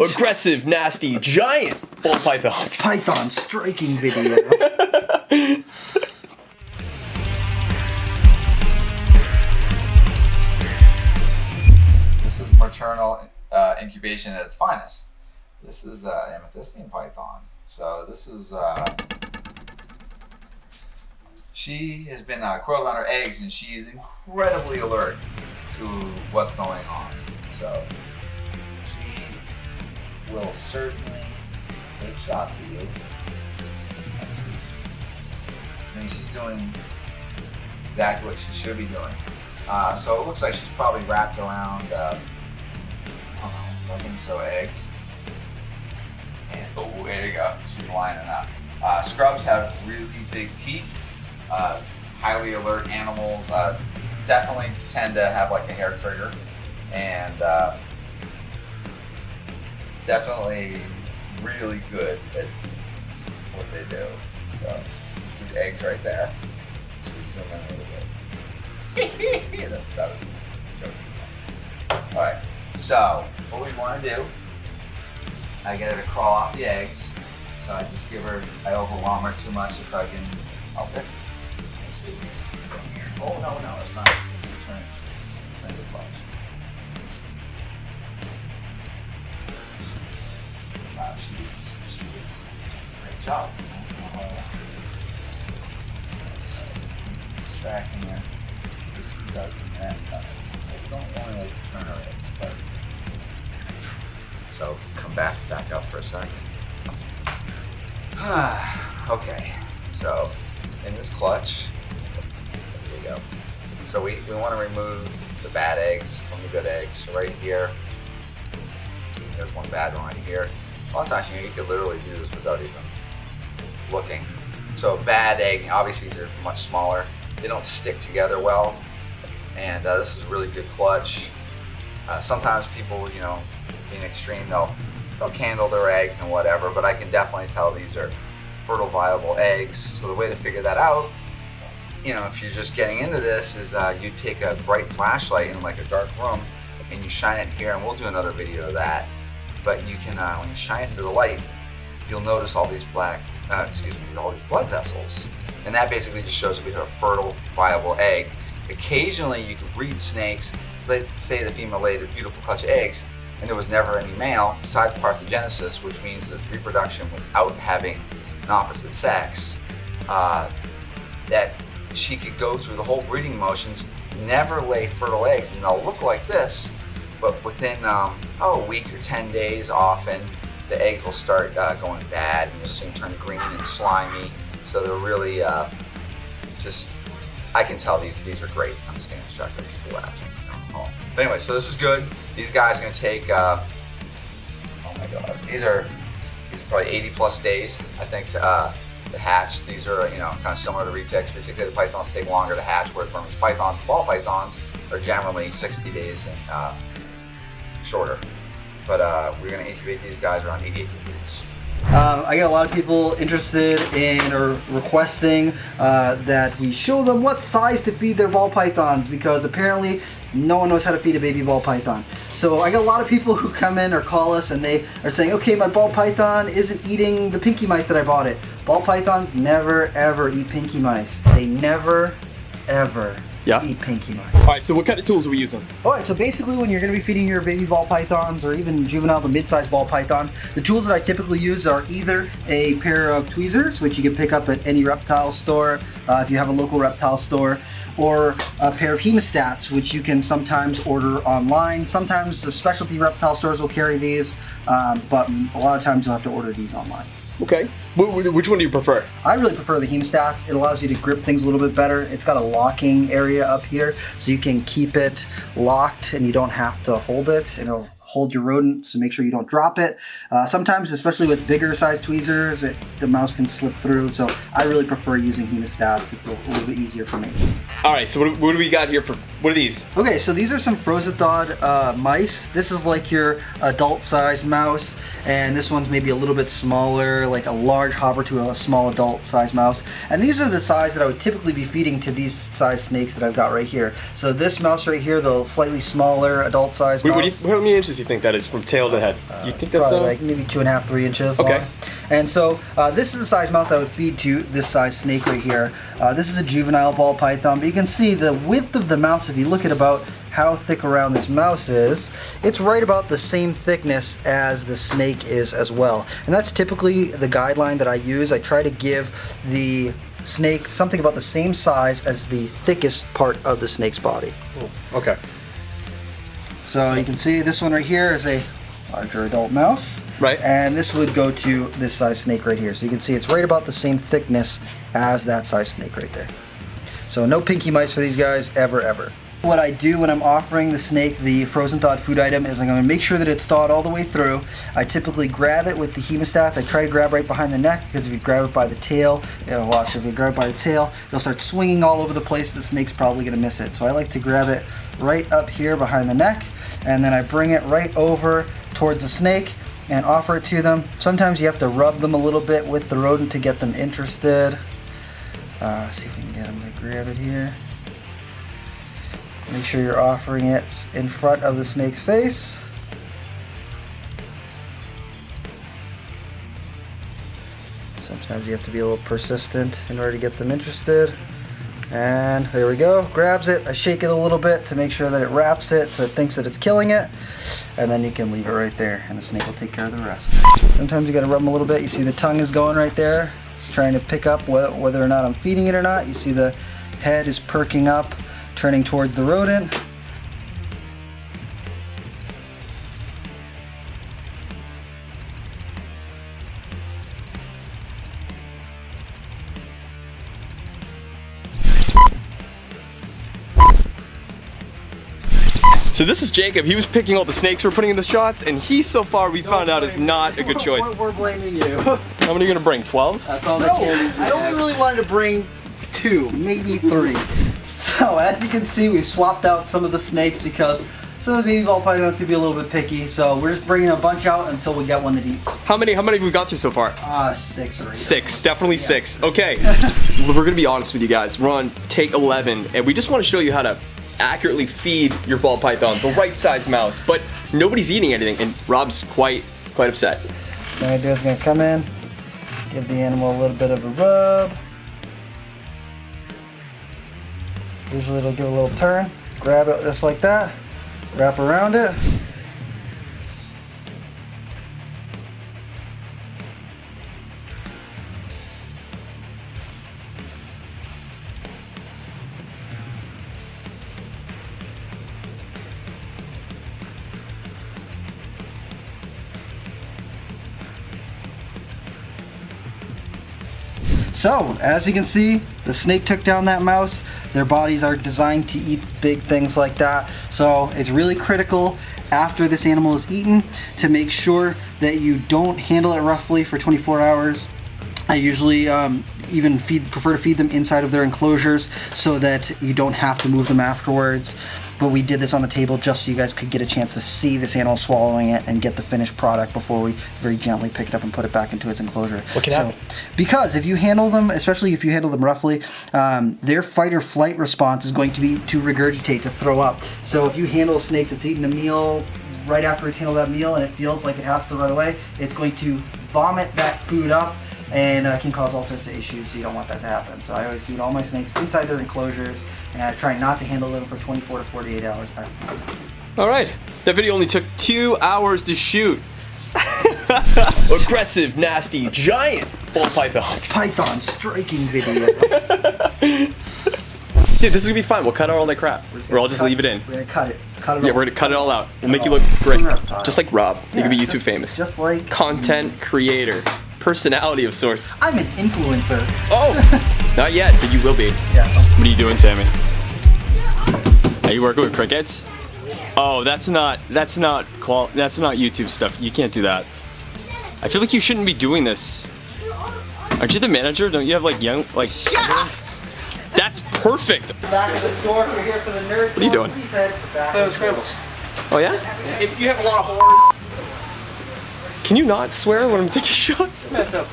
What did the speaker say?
aggressive, nasty, giant ball pythons. Python striking video. This is maternal incubation at its finest. This is amethystine python. So this is, she has been coiled on her eggs, and she is incredibly alert to what's going on. So she will certainly take shots at you. I mean, she's doing exactly what she should be doing. So it looks like she's probably wrapped around, I don't know, 11 or so eggs. And oh, there you go, she's lining up. Scrubs have really big teeth. Highly alert animals definitely tend to have like a hair trigger, and definitely really good at what they do. So see the eggs right there. Zoom in a little bit. that was joking. All right, so what we want to do, I get her to crawl off the eggs. So I just give her, I overwhelm her too much if I can help it. Oh, no, it's not. Turn the clutch. Wow, she is. Great job. Distracting her. She does that. I don't want to turn her in, but. So come back up for a second. Okay, so in this clutch, there we go. So we want to remove the bad eggs from the good eggs. So right here, there's one bad one right here. A lot of times you could literally do this without even looking. So bad egg, obviously these are much smaller. They don't stick together well. And this is a really good clutch. Sometimes people, being extreme, they'll candle their eggs and whatever, but I can definitely tell these are fertile, viable eggs. So the way to figure that out, if you're just getting into this, is you take a bright flashlight in like a dark room and you shine it here, and we'll do another video of that. But you can, when you shine it into the light, you'll notice all these all these blood vessels. And that basically just shows that we have a fertile, viable egg. Occasionally you can breed snakes. Let's say the female laid a beautiful clutch of eggs, and there was never any male besides parthenogenesis, which means that reproduction without having an opposite sex, that she could go through the whole breeding motions, never lay fertile eggs, and they'll look like this, but within a week or 10 days often, the egg will start going bad, and you'll see them turn green and slimy. So they're really I can tell these are great. I'm just gonna instruct them people laughing. But anyway, so this is good. These guys are gonna take, oh my God, these are probably 80 plus days, I think, to hatch. These are, kind of similar to retics. Particularly the pythons take longer to hatch, whereas Burmese pythons, ball pythons, are generally 60 days and shorter. But we're gonna incubate these guys around 88 days. I get a lot of people interested in or requesting that we show them what size to feed their ball pythons, because apparently no one knows how to feed a baby ball python. So I get a lot of people who come in or call us and they are saying, okay, my ball python isn't eating the pinky mice that I bought it. Ball pythons never ever eat pinky mice. They never ever eat pinky mice. All right, so what kind of tools are we using? All right, so basically when you're going to be feeding your baby ball pythons or even juvenile to mid-sized ball pythons, the tools that I typically use are either a pair of tweezers, which you can pick up at any reptile store if you have a local reptile store, or a pair of hemostats, which you can sometimes order online. Sometimes the specialty reptile stores will carry these, but a lot of times you'll have to order these online. Okay. Which one do you prefer? I really prefer the hemostats. It allows you to grip things a little bit better. It's got a locking area up here, so you can keep it locked and you don't have to hold it. It'll hold your rodent, so make sure you don't drop it. Sometimes, especially with bigger size tweezers, the mouse can slip through, so I really prefer using hemostats. It's a little bit easier for me. All right, so what do we got here for, what are these? Okay, so these are some Frozethod mice. This is like your adult size mouse, and this one's maybe a little bit smaller, like a large hopper to a small adult size mouse. And these are the size that I would typically be feeding to these size snakes that I've got right here. So this mouse right here, the slightly smaller adult size mouse. How many inches do you think that is from tail to head? You think that's probably like maybe 2.5, 3 inches Okay. long. And so this is the size mouse I would feed to this size snake right here. This is a juvenile ball python, but you can see the width of the mouse. If you look at about how thick around this mouse is, it's right about the same thickness as the snake is as well. And that's typically the guideline that I use. I try to give the snake something about the same size as the thickest part of the snake's body. Okay. So you can see this one right here is a larger adult mouse. Right. And this would go to this size snake right here. So you can see it's right about the same thickness as that size snake right there. So no pinky mice for these guys, ever. What I do when I'm offering the snake the frozen thawed food item is I'm going to make sure that it's thawed all the way through. I typically grab it with the hemostats. I try to grab right behind the neck, because if you grab it by the tail, watch, if you grab it by the tail, it'll start swinging all over the place. The snake's probably going to miss it. So I like to grab it right up here behind the neck, and then I bring it right over towards the snake and offer it to them. Sometimes you have to rub them a little bit with the rodent to get them interested. See if we can get them to grab it here. Make sure you're offering it in front of the snake's face. Sometimes you have to be a little persistent in order to get them interested. And there we go, grabs it. I shake it a little bit to make sure that it wraps it so it thinks that it's killing it. And then you can leave it right there and the snake will take care of the rest. Sometimes you gotta rub them a little bit. You see the tongue is going right there. It's trying to pick up whether or not I'm feeding it or not. You see the head is perking up, turning towards the rodent. So this is Jacob. He was picking all the snakes we're putting in the shots, and he so far we found out is not a good choice. We're blaming you. How many are you gonna bring? 12? That's all I only really wanted to bring 2, maybe 3. So as you can see, we've swapped out some of the snakes because some of the baby ball pythons could be a little bit picky. So we're just bringing a bunch out until we get one that eats. How many have we got through so far? 6 or 8. 6, definitely 6. Okay, we're gonna be honest with you guys. We're on take 11, and we just want to show you how to accurately feed your ball python the right size mouse, but nobody's eating anything, and Rob's quite upset. So what I'm gonna do is gonna come in, give the animal a little bit of a rub. Usually it'll give a little turn. Grab it just like that, wrap around it. So, as you can see, the snake took down that mouse. Their bodies are designed to eat big things like that. So, it's really critical after this animal is eaten to make sure that you don't handle it roughly for 24 hours. I usually even prefer to feed them inside of their enclosures so that you don't have to move them afterwards. But we did this on the table just so you guys could get a chance to see this animal swallowing it and get the finished product before we very gently pick it up and put it back into its enclosure. What can happen? Because if you handle them, especially if you handle them roughly, their fight or flight response is going to be to regurgitate, to throw up. So if you handle a snake that's eaten a meal right after it's handled that meal and it feels like it has to run away, it's going to vomit that food up and can cause all sorts of issues, so you don't want that to happen. So I always feed all my snakes inside their enclosures, and I try not to handle them for 24 to 48 hours. All right, that video only took 2 hours to shoot. Aggressive, nasty, giant ball pythons. Python striking video. Dude, this is gonna be fine. We'll cut out all that crap. Or I'll just leave it in. We're gonna cut it. Cut it Yeah, all. we're gonna cut it all out. We'll make you look great. Reptile. Just like Rob. You Yeah, can be YouTube just- famous. Just like Content creator. Personality of sorts. I'm an influencer. Oh! Not yet, but you will be. Yeah. What are you doing, Tammy? Are you working with crickets? Oh, that's not YouTube stuff. You can't do that. I feel like you shouldn't be doing this. Aren't you the manager? Don't you have like young That's perfect. Back of the store. We're here for the nerd. What are you doing? Those scrambles. Oh yeah? If you have a lot of whores, Can you not swear when I'm taking shots? messed up.